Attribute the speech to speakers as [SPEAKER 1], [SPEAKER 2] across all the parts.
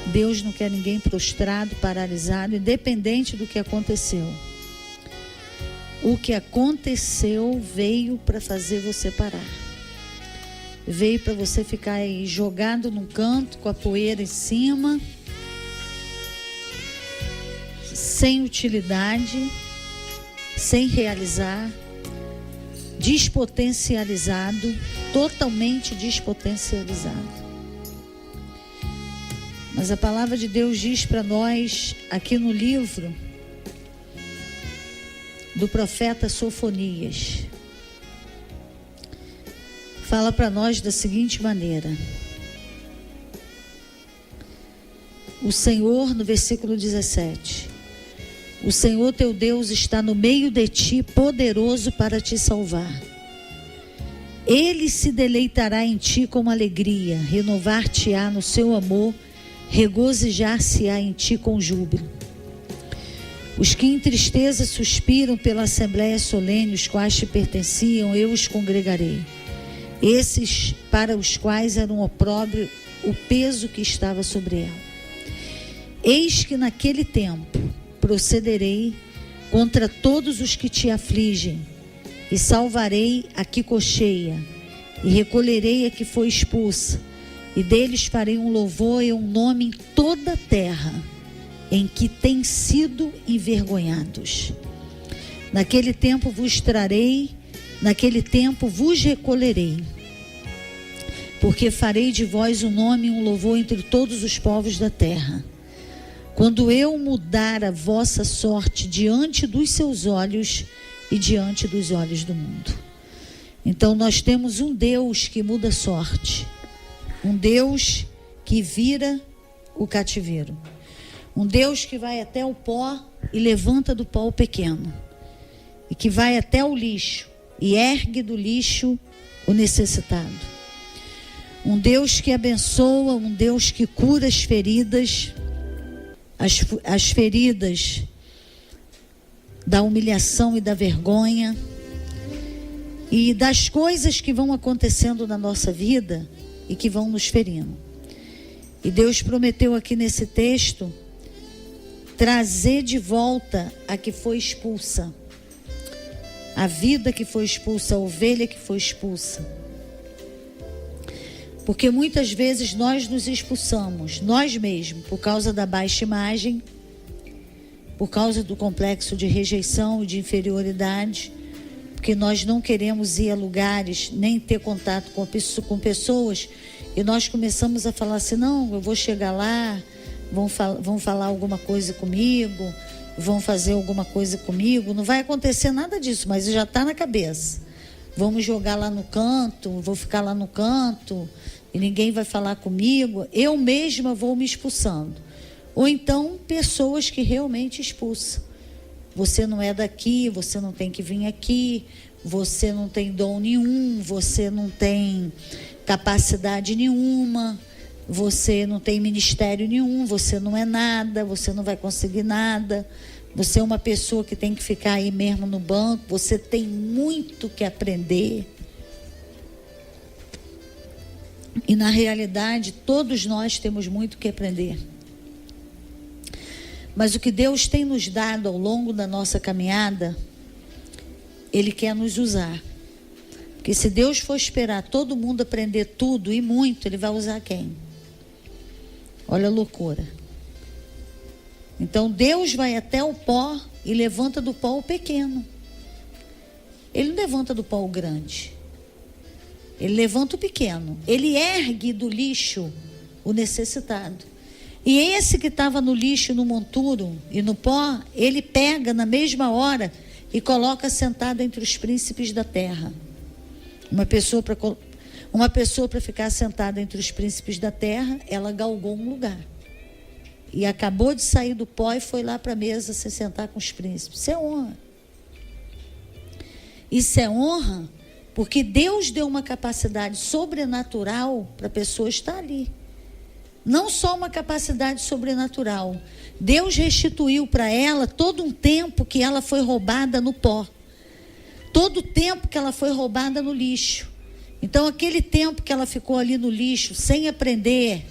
[SPEAKER 1] Deus não quer ninguém prostrado, paralisado, independente do que aconteceu. O que aconteceu veio para fazer você parar. Veio para você ficar aí jogado num canto, com a poeira em cima, sem utilidade, sem realizar, despotencializado, totalmente despotencializado. Mas a palavra de Deus diz para nós, aqui no livro do profeta Sofonias, fala para nós da seguinte maneira: o Senhor, no versículo 17, o Senhor teu Deus está no meio de ti, poderoso para te salvar. Ele se deleitará em ti com alegria, renovar-te-á no seu amor, regozijar-se-á em ti com júbilo. Os que em tristeza suspiram pela assembléia solene, os quais te pertenciam, eu os congregarei. Esses para os quais era um opróbrio o peso que estava sobre ela. Eis que naquele tempo procederei contra todos os que te afligem, e salvarei a que cocheia, e recolherei a que foi expulsa, e deles farei um louvor e um nome em toda a terra, em que têm sido envergonhados. Naquele tempo vos trarei, naquele tempo vos recolherei, porque farei de vós um nome e um louvor entre todos os povos da terra. Quando eu mudar a vossa sorte diante dos seus olhos e diante dos olhos do mundo. Então nós temos um Deus que muda a sorte, um Deus que vira o cativeiro, um Deus que vai até o pó e levanta do pó o pequeno, e que vai até o lixo e ergue do lixo o necessitado. Um Deus que abençoa, um Deus que cura as feridas, as feridas da humilhação e da vergonha, e das coisas que vão acontecendo na nossa vida e que vão nos ferindo. E Deus prometeu aqui nesse texto trazer de volta a que foi expulsa, a vida que foi expulsa, a ovelha que foi expulsa. Porque muitas vezes nós nos expulsamos, nós mesmos, por causa da baixa imagem, por causa do complexo de rejeição e de inferioridade, porque nós não queremos ir a lugares, nem ter contato com pessoas, e nós começamos a falar assim: não, eu vou chegar lá, vão falar alguma coisa comigo, vão fazer alguma coisa comigo, não vai acontecer nada disso, mas já está na cabeça. Vamos jogar lá no canto, vou ficar lá no canto, e ninguém vai falar comigo, eu mesma vou me expulsando. Ou então, pessoas que realmente expulsam. Você não é daqui, você não tem que vir aqui, você não tem dom nenhum, você não tem capacidade nenhuma, você não tem ministério nenhum, você não é nada, você não vai conseguir nada, você é uma pessoa que tem que ficar aí mesmo no banco, você tem muito que aprender. E na realidade, todos nós temos muito que aprender. Mas o que Deus tem nos dado ao longo da nossa caminhada, Ele quer nos usar. Porque se Deus for esperar todo mundo aprender tudo e muito, Ele vai usar quem? Olha a loucura. Então Deus vai até o pó e levanta do pó o pequeno. Ele não levanta do pó o grande. Ele levanta o pequeno. Ele ergue do lixo o necessitado. E esse que estava no lixo, no monturo e no pó, ele pega na mesma hora e coloca sentado entre os príncipes da terra. Uma pessoa para ficar sentada entre os príncipes da terra, ela galgou um lugar. E acabou de sair do pó e foi lá para a mesa se sentar com os príncipes. Isso é honra. Isso é honra porque Deus deu uma capacidade sobrenatural para a pessoa estar ali. Não só uma capacidade sobrenatural. Deus restituiu para ela todo um tempo que ela foi roubada no pó. Todo o tempo que ela foi roubada no lixo. Então aquele tempo que ela ficou ali no lixo, sem aprender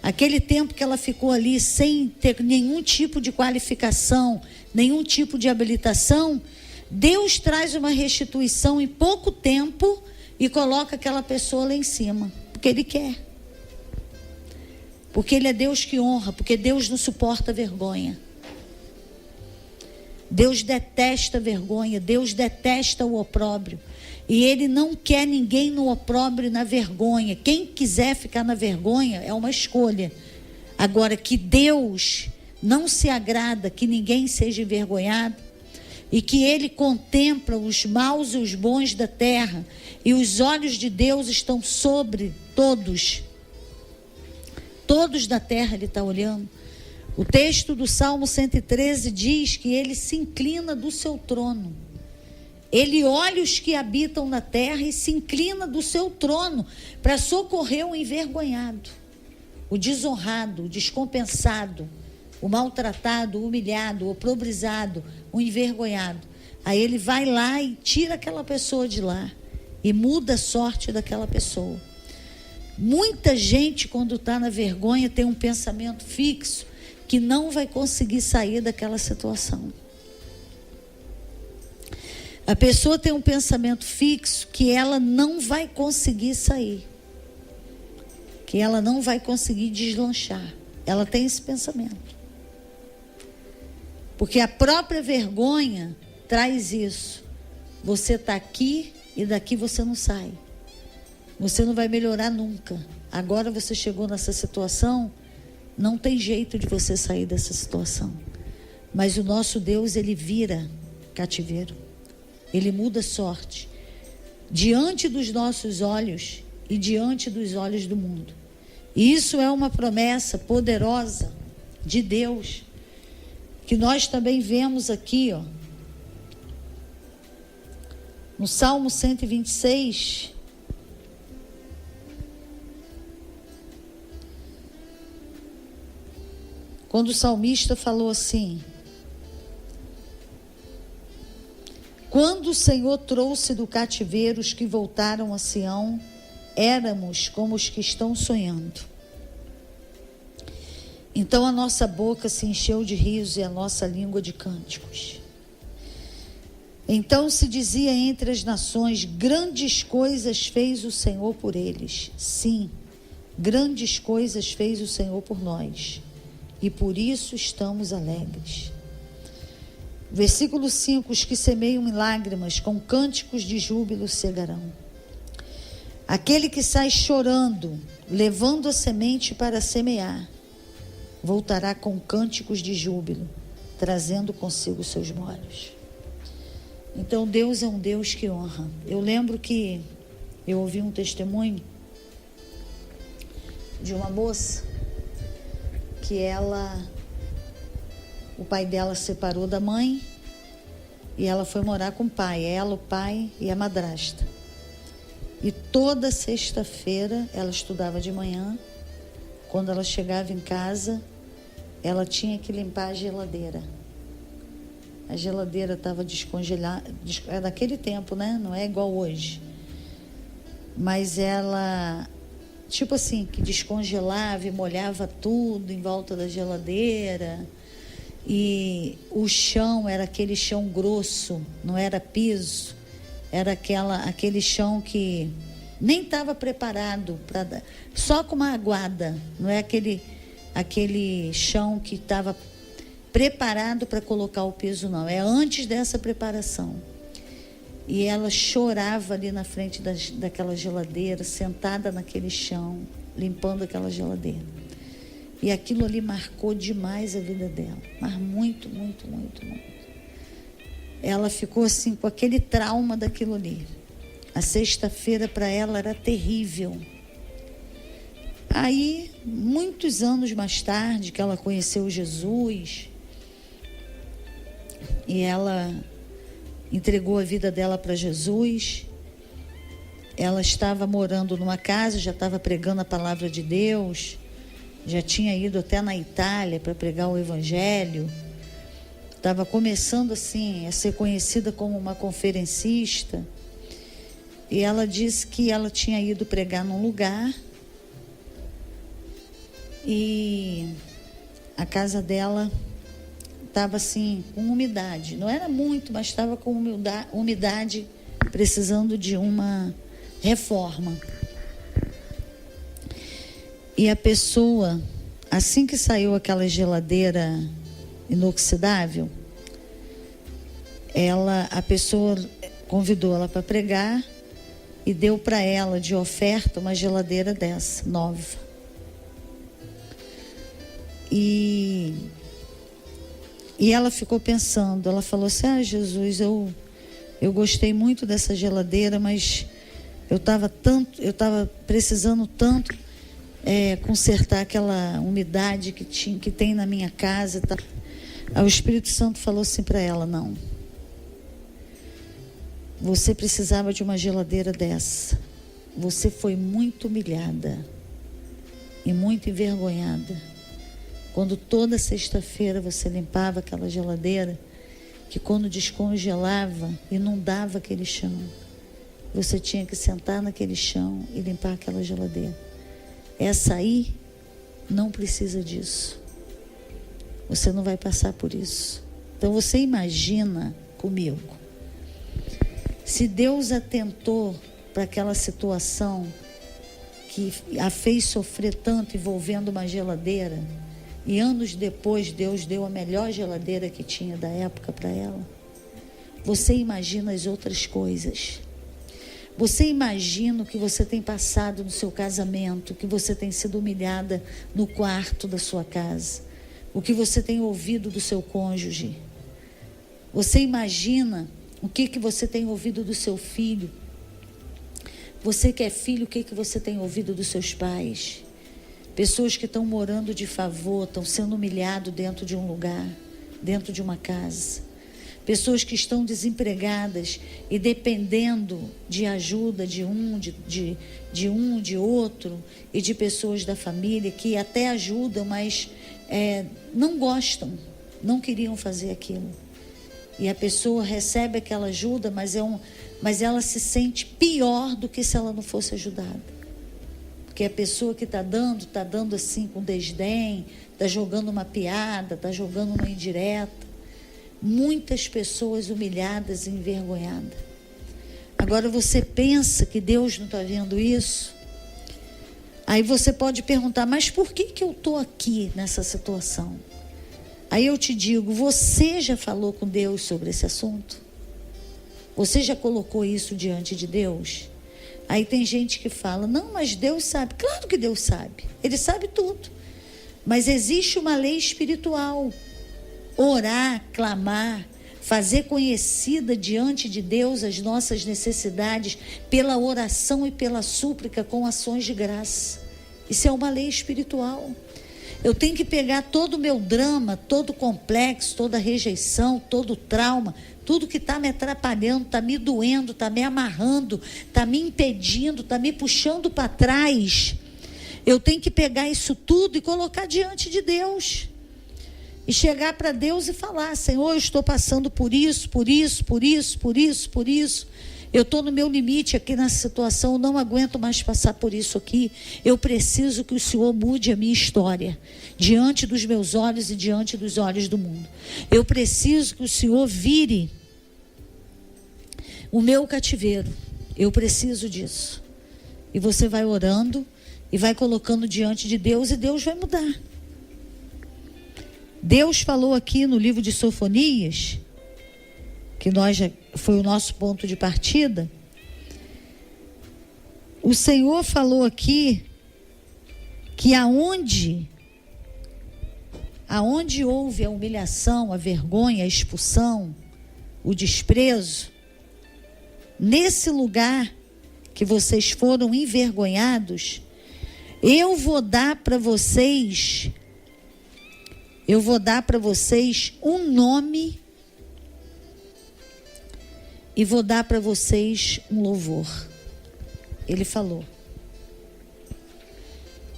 [SPEAKER 1] aquele tempo que ela ficou ali sem ter nenhum tipo de qualificação, nenhum tipo de habilitação, Deus traz uma restituição em pouco tempo e coloca aquela pessoa lá em cima, porque Ele quer. Porque Ele é Deus que honra, porque Deus não suporta vergonha. Deus detesta vergonha, Deus detesta o opróbrio. E Ele não quer ninguém no opróbrio e na vergonha. Quem quiser ficar na vergonha é uma escolha. Agora, que Deus não se agrada que ninguém seja envergonhado, e que Ele contempla os maus e os bons da terra, e os olhos de Deus estão sobre todos. Todos da terra Ele está olhando. O texto do Salmo 113 diz que Ele se inclina do seu trono. Ele olha os que habitam na terra e se inclina do seu trono para socorrer o envergonhado, o desonrado, o descompensado, o maltratado, o humilhado, o oprobrizado, o envergonhado. Aí Ele vai lá e tira aquela pessoa de lá e muda a sorte daquela pessoa. Muita gente, quando está na vergonha, tem um pensamento fixo que não vai conseguir sair daquela situação. A pessoa tem um pensamento fixo que ela não vai conseguir sair, que ela não vai conseguir deslanchar. Ela tem esse pensamento. Porque a própria vergonha traz isso. Você está aqui e daqui você não sai. Você não vai melhorar nunca. Agora você chegou nessa situação, não tem jeito de você sair dessa situação. Mas o nosso Deus, Ele vira cativeiro. Ele muda sorte. Diante dos nossos olhos e diante dos olhos do mundo. E isso é uma promessa poderosa de Deus, que nós também vemos aqui, ó, no Salmo 126, quando o salmista falou assim: quando o Senhor trouxe do cativeiro os que voltaram a Sião, éramos como os que estão sonhando. Então a nossa boca se encheu de riso e a nossa língua de cânticos. Então se dizia entre as nações: grandes coisas fez o Senhor por eles. Sim, grandes coisas fez o Senhor por nós, e por isso estamos alegres. Versículo 5: os que semeiam em lágrimas, com cânticos de júbilo cegarão. Aquele que sai chorando, levando a semente para semear, voltará com cânticos de júbilo, trazendo consigo seus molhos. Então Deus é um Deus que honra. Eu lembro que eu ouvi um testemunho de uma moça que o pai dela separou da mãe e ela foi morar com o pai. Ela, o pai e a madrasta. E toda sexta-feira ela estudava de manhã. Quando ela chegava em casa, ela tinha que limpar a geladeira. A geladeira estava descongelada. É daquele tempo, né? Não é igual hoje. Mas ela, tipo assim, que descongelava e molhava tudo em volta da geladeira. E o chão era aquele chão grosso, não era piso. Era aquele chão que nem estava preparado para, só com uma aguada. Não é aquele chão que estava preparado para colocar o piso, não. É antes dessa preparação. E ela chorava ali na frente daquela geladeira, sentada naquele chão, limpando aquela geladeira. E aquilo ali marcou demais a vida dela. Mas muito, muito, muito, muito. Ela ficou assim com aquele trauma daquilo ali. A sexta-feira para ela era terrível. Aí, muitos anos mais tarde, que ela conheceu Jesus, e ela entregou a vida dela para Jesus. Ela estava morando numa casa, já estava pregando a palavra de Deus, já tinha ido até na Itália para pregar o Evangelho. Estava começando assim a ser conhecida como uma conferencista. E ela disse que ela tinha ido pregar num lugar E a casa dela estava assim, com umidade. Não era muito, mas estava com umidade, precisando de uma reforma. E a pessoa, assim que saiu aquela geladeira inoxidável, a pessoa convidou ela para pregar e deu para ela de oferta uma geladeira dessa, nova. E ela ficou pensando, ela falou assim: Jesus, eu gostei muito dessa geladeira, mas eu estava precisando tanto consertar aquela umidade que tem na minha casa. Tá? Aí o Espírito Santo falou assim para ela: não, você precisava de uma geladeira dessa. Você foi muito humilhada e muito envergonhada quando toda sexta-feira você limpava aquela geladeira, que quando descongelava, inundava aquele chão. Você tinha que sentar naquele chão e limpar aquela geladeira. Essa aí não precisa disso. Você não vai passar por isso. Então você imagina comigo, se Deus atentou para aquela situação que a fez sofrer tanto envolvendo uma geladeira, e anos depois Deus deu a melhor geladeira que tinha da época para ela, você imagina as outras coisas. Você imagina o que você tem passado no seu casamento, que você tem sido humilhada no quarto da sua casa, o que você tem ouvido do seu cônjuge. Você imagina o que você tem ouvido do seu filho. Você que é filho, o que você tem ouvido dos seus pais? Pessoas que estão morando de favor, estão sendo humilhados dentro de um lugar, dentro de uma casa. Pessoas que estão desempregadas e dependendo de ajuda de outro e de pessoas da família que até ajudam, mas não gostam, não queriam fazer aquilo. E a pessoa recebe aquela ajuda, mas ela se sente pior do que se ela não fosse ajudada. Porque a pessoa que está dando assim com desdém, está jogando uma piada, está jogando uma indireta. Muitas pessoas humilhadas e envergonhadas. Agora você pensa que Deus não está vendo isso? Aí você pode perguntar: mas por que eu estou aqui nessa situação? Aí eu te digo: você já falou com Deus sobre esse assunto? Você já colocou isso diante de Deus? Aí tem gente que fala: não, mas Deus sabe. Claro que Deus sabe, Ele sabe tudo. Mas existe uma lei espiritual. Orar, clamar, fazer conhecida diante de Deus as nossas necessidades pela oração e pela súplica com ações de graça. Isso é uma lei espiritual. Eu tenho que pegar todo o meu drama, todo o complexo, toda a rejeição, todo o trauma, tudo que está me atrapalhando, está me doendo, está me amarrando, está me impedindo, está me puxando para trás. Eu tenho que pegar isso tudo e colocar diante de Deus. E chegar para Deus e falar: Senhor, eu estou passando por isso. Eu estou no meu limite aqui nessa situação, eu não aguento mais passar por isso aqui. Eu preciso que o Senhor mude a minha história, diante dos meus olhos e diante dos olhos do mundo. Eu preciso que o Senhor vire o meu cativeiro. Eu preciso disso. E você vai orando e vai colocando diante de Deus, e Deus vai mudar. Deus falou aqui no livro de Sofonias, que foi o nosso ponto de partida. O Senhor falou aqui que aonde houve a humilhação, a vergonha, a expulsão, o desprezo, nesse lugar que vocês foram envergonhados, eu vou dar para vocês um nome e vou dar para vocês um louvor. Ele falou: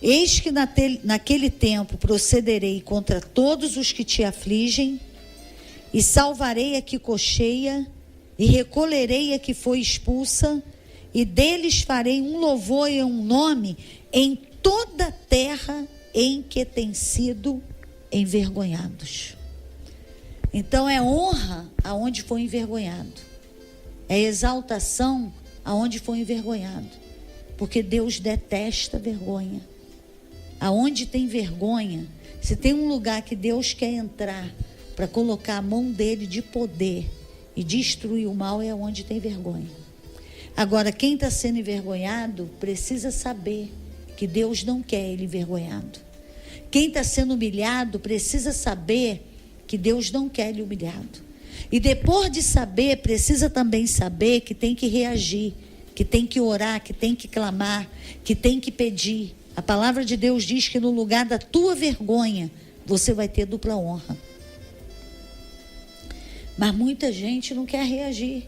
[SPEAKER 1] eis que naquele tempo procederei contra todos os que te afligem, e salvarei a que cocheia, e recolherei a que foi expulsa, e deles farei um louvor e um nome em toda a terra em que têm sido envergonhados. Então é honra aonde foi envergonhado, é exaltação aonde foi envergonhado, porque Deus detesta vergonha. Aonde tem vergonha, se tem um lugar que Deus quer entrar para colocar a mão dele de poder e destruir o mal, é onde tem vergonha. Agora, quem está sendo envergonhado precisa saber que Deus não quer ele envergonhado. Quem está sendo humilhado precisa saber que Deus não quer ele humilhado. E depois de saber, precisa também saber que tem que reagir, que tem que orar, que tem que clamar, que tem que pedir. A palavra de Deus diz que no lugar da tua vergonha, você vai ter dupla honra. Mas muita gente não quer reagir.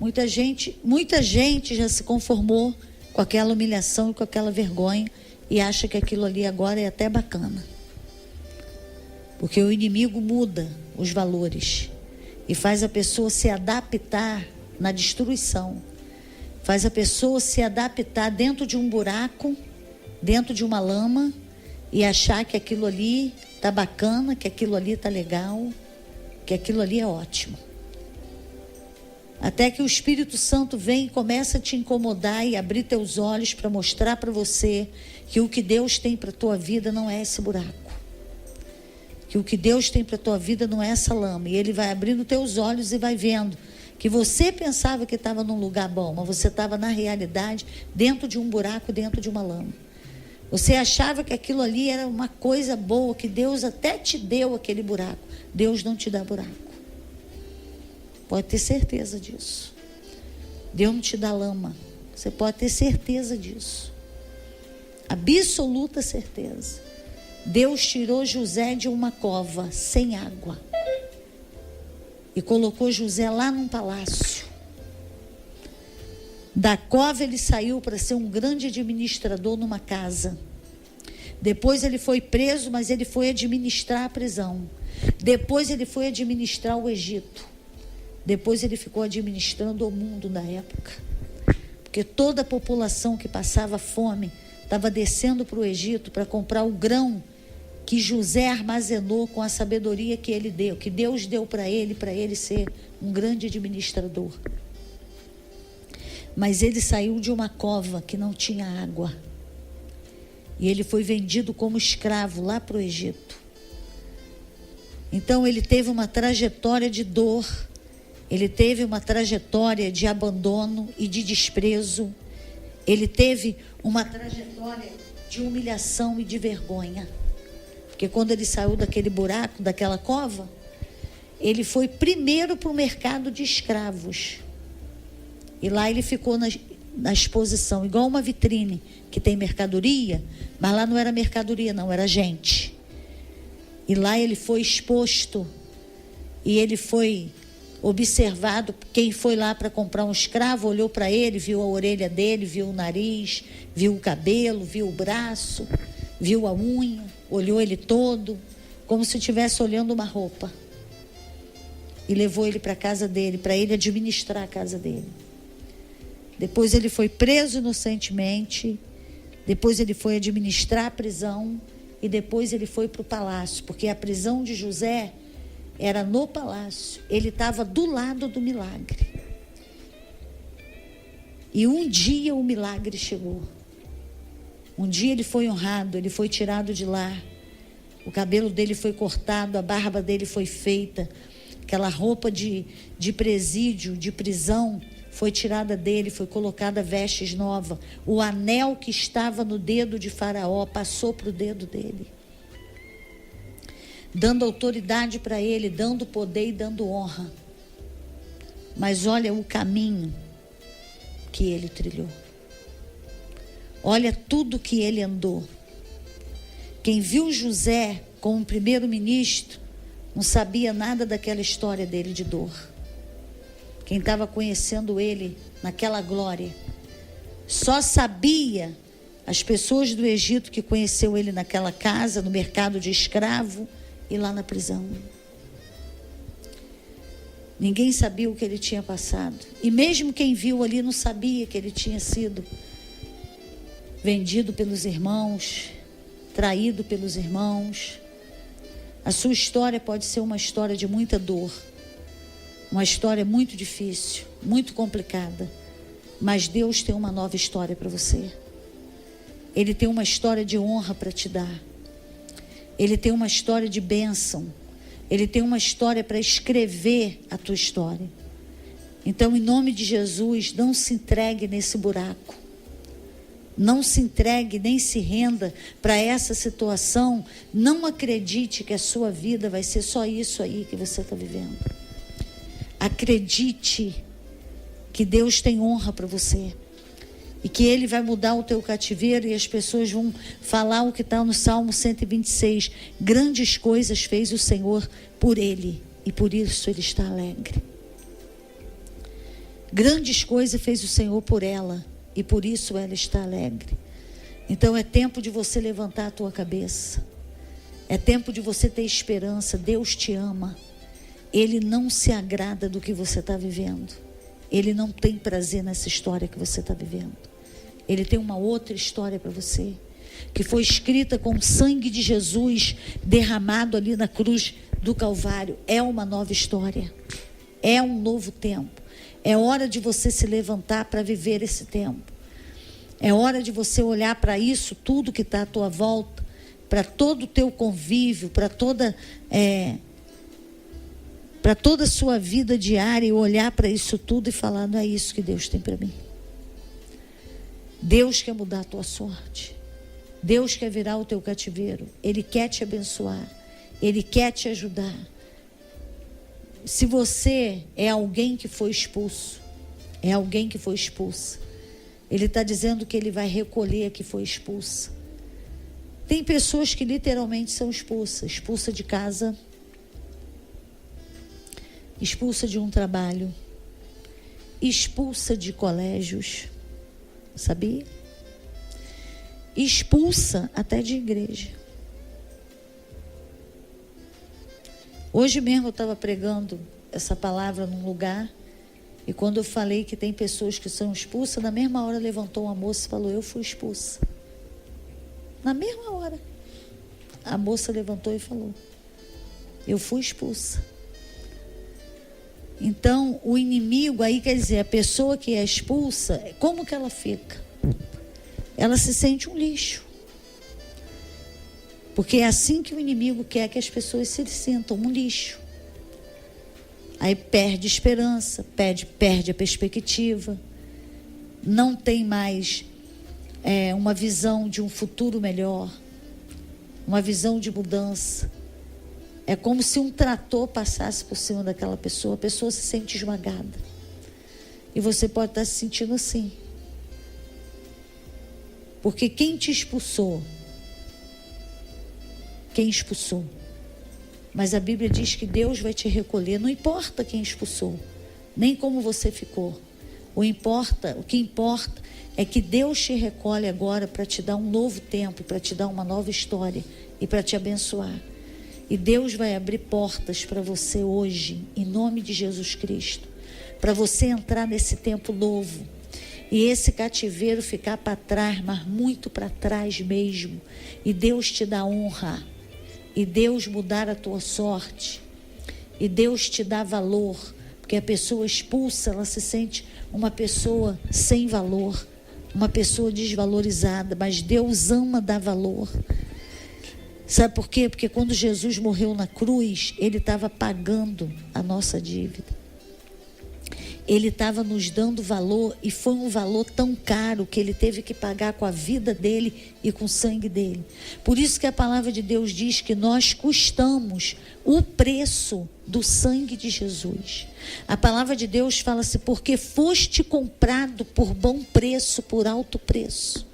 [SPEAKER 1] Muita gente já se conformou com aquela humilhação e com aquela vergonha e acha que aquilo ali agora é até bacana. Porque o inimigo muda os valores e faz a pessoa se adaptar na destruição. Faz a pessoa se adaptar dentro de um buraco, dentro de uma lama, e achar que aquilo ali está bacana, que aquilo ali está legal, que aquilo ali é ótimo. Até que o Espírito Santo vem e começa a te incomodar e abrir teus olhos para mostrar para você que o que Deus tem para a tua vida não é esse buraco. Que o que Deus tem para a tua vida não é essa lama. E Ele vai abrindo teus olhos e vai vendo que você pensava que estava num lugar bom, mas você estava na realidade dentro de um buraco, dentro de uma lama. Você achava que aquilo ali era uma coisa boa, que Deus até te deu aquele buraco. Deus não te dá buraco. Pode ter certeza disso. Deus não te dá lama. Você pode ter certeza disso. Absoluta certeza. Deus tirou José de uma cova sem água e colocou José lá num palácio. Da cova ele saiu para ser um grande administrador numa casa. Depois ele foi preso, mas ele foi administrar a prisão. Depois ele foi administrar o Egito. Depois ele ficou administrando o mundo na época. Porque toda a população que passava fome estava descendo para o Egito para comprar o grão que José armazenou com a sabedoria que ele deu, que Deus deu para ele ser um grande administrador. Mas ele saiu de uma cova que não tinha água. E ele foi vendido como escravo lá para o Egito. Então ele teve uma trajetória de dor. Ele teve uma trajetória de abandono e de desprezo. Ele teve uma trajetória de humilhação e de vergonha. Porque quando ele saiu daquele buraco, daquela cova, ele foi primeiro para o mercado de escravos. E lá ele ficou na exposição, igual uma vitrine que tem mercadoria, mas lá não era mercadoria não, era gente. E lá ele foi exposto e ele foi observado. Quem foi lá para comprar um escravo olhou para ele, viu a orelha dele, viu o nariz, viu o cabelo, viu o braço, viu a unha, olhou ele todo, como se estivesse olhando uma roupa. E levou ele para a casa dele, para ele administrar a casa dele. Depois ele foi preso inocentemente, depois ele foi administrar a prisão e depois ele foi para o palácio, porque a prisão de José era no palácio. Ele estava do lado do milagre. E um dia o milagre chegou. Um dia ele foi honrado, ele foi tirado de lá. O cabelo dele foi cortado, a barba dele foi feita. Aquela roupa de presídio, de prisão, foi tirada dele, foi colocada vestes novas. O anel que estava no dedo de Faraó passou para o dedo dele, dando autoridade para ele, dando poder e dando honra. Mas olha o caminho que ele trilhou. Olha tudo que ele andou. Quem viu José como primeiro-ministro não sabia nada daquela história dele de dor. Quem estava conhecendo ele naquela glória só sabia as pessoas do Egito que conheceu ele naquela casa, no mercado de escravo e lá na prisão. Ninguém sabia o que ele tinha passado. E mesmo quem viu ali não sabia que ele tinha sido vendido pelos irmãos, traído pelos irmãos. A sua história pode ser uma história de muita dor, uma história muito difícil, muito complicada, mas Deus tem uma nova história para você. Ele tem uma história de honra para te dar. Ele tem uma história de bênção. Ele tem uma história para escrever a tua história. Então, em nome de Jesus, não se entregue nesse buraco. Não se entregue, nem se renda para essa situação. Não acredite que a sua vida vai ser só isso aí que você está vivendo. Acredite que Deus tem honra para você. E que Ele vai mudar o teu cativeiro e as pessoas vão falar o que está no Salmo 126. Grandes coisas fez o Senhor por ele e por isso Ele está alegre. Grandes coisas fez o Senhor por ela e por isso ela está alegre. Então é tempo de você levantar a tua cabeça. É tempo de você ter esperança. Deus te ama. Ele não se agrada do que você está vivendo. Ele não tem prazer nessa história que você está vivendo. Ele tem uma outra história para você, que foi escrita com o sangue de Jesus derramado ali na cruz do Calvário. É uma nova história. É um novo tempo. É hora de você se levantar para viver esse tempo. É hora de você olhar para isso tudo que está à tua volta, para todo o teu convívio, para toda a sua vida diária, e olhar para isso tudo e falar: não é isso que Deus tem para mim. Deus quer mudar a tua sorte. Deus quer virar o teu cativeiro. Ele quer te abençoar. Ele quer te ajudar. Se você é alguém que foi expulso, é alguém que foi expulsa, Ele está dizendo que Ele vai recolher a que foi expulsa. Tem pessoas que literalmente são expulsas. Expulsa de casa, expulsa de um trabalho, expulsa de colégios, sabia? Expulsa até de igreja. Hoje mesmo eu estava pregando essa palavra num lugar, e quando eu falei que tem pessoas que são expulsas, na mesma hora levantou uma moça e falou: eu fui expulsa. Na mesma hora a moça levantou e falou: eu fui expulsa. Então, o inimigo aí, quer dizer, a pessoa que é expulsa, como que ela fica? Ela se sente um lixo. Porque é assim que o inimigo quer que as pessoas se sintam, um lixo. Aí perde esperança, perde a perspectiva, não tem mais uma visão de um futuro melhor, uma visão de mudança. É como se um trator passasse por cima daquela pessoa, a pessoa se sente esmagada. E você pode estar se sentindo assim. Porque quem te expulsou? Quem expulsou? Mas a Bíblia diz que Deus vai te recolher, não importa quem expulsou, nem como você ficou. O que importa é que Deus te recolhe agora para te dar um novo tempo, para te dar uma nova história e para te abençoar. E Deus vai abrir portas para você hoje, em nome de Jesus Cristo, para você entrar nesse tempo novo. E esse cativeiro ficar para trás, mas muito para trás mesmo. E Deus te dá honra. E Deus mudar a tua sorte. E Deus te dá valor. Porque a pessoa expulsa, ela se sente uma pessoa sem valor. Uma pessoa desvalorizada. Mas Deus ama dar valor. Sabe por quê? Porque quando Jesus morreu na cruz, Ele estava pagando a nossa dívida. Ele estava nos dando valor, e foi um valor tão caro que Ele teve que pagar com a vida dEle e com o sangue dEle. Por isso que a palavra de Deus diz que nós custamos o preço do sangue de Jesus. A palavra de Deus fala assim: porque foste comprado por bom preço, por alto preço.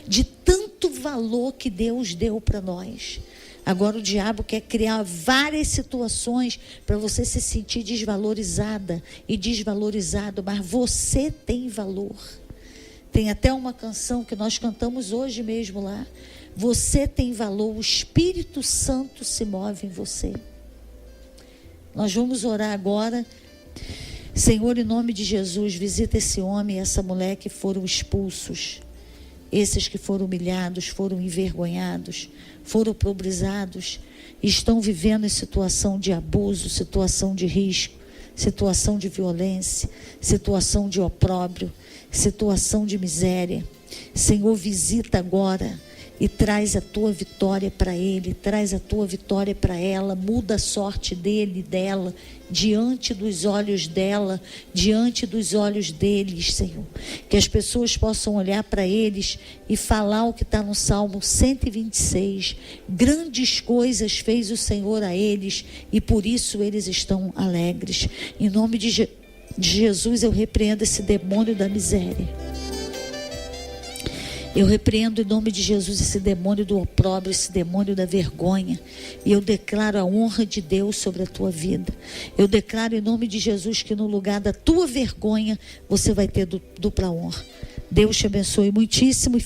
[SPEAKER 1] De tanto valor que Deus deu para nós. Agora o diabo quer criar várias situações para você se sentir desvalorizada e desvalorizado, mas você tem valor. Tem até uma canção que nós cantamos hoje mesmo lá. Você tem valor, o Espírito Santo se move em você. Nós vamos orar agora. Senhor, em nome de Jesus, visita esse homem e essa mulher que foram expulsos. esses que foram humilhados, foram envergonhados, foram oprobrizados, estão vivendo em situação de abuso, situação de risco, situação de violência, situação de opróbrio, situação de miséria. Senhor, visita agora e traz a tua vitória para ele, traz a tua vitória para ela, muda a sorte dele e dela, diante dos olhos dela, diante dos olhos deles, Senhor. Que as pessoas possam olhar para eles e falar o que está no Salmo 126. Grandes coisas fez o Senhor a eles e por isso eles estão alegres. Em nome de Jesus, eu repreendo esse demônio da miséria. Eu repreendo em nome de Jesus esse demônio do opróbrio, esse demônio da vergonha. E eu declaro a honra de Deus sobre a tua vida. Eu declaro em nome de Jesus que no lugar da tua vergonha, você vai ter dupla honra. Deus te abençoe muitíssimo.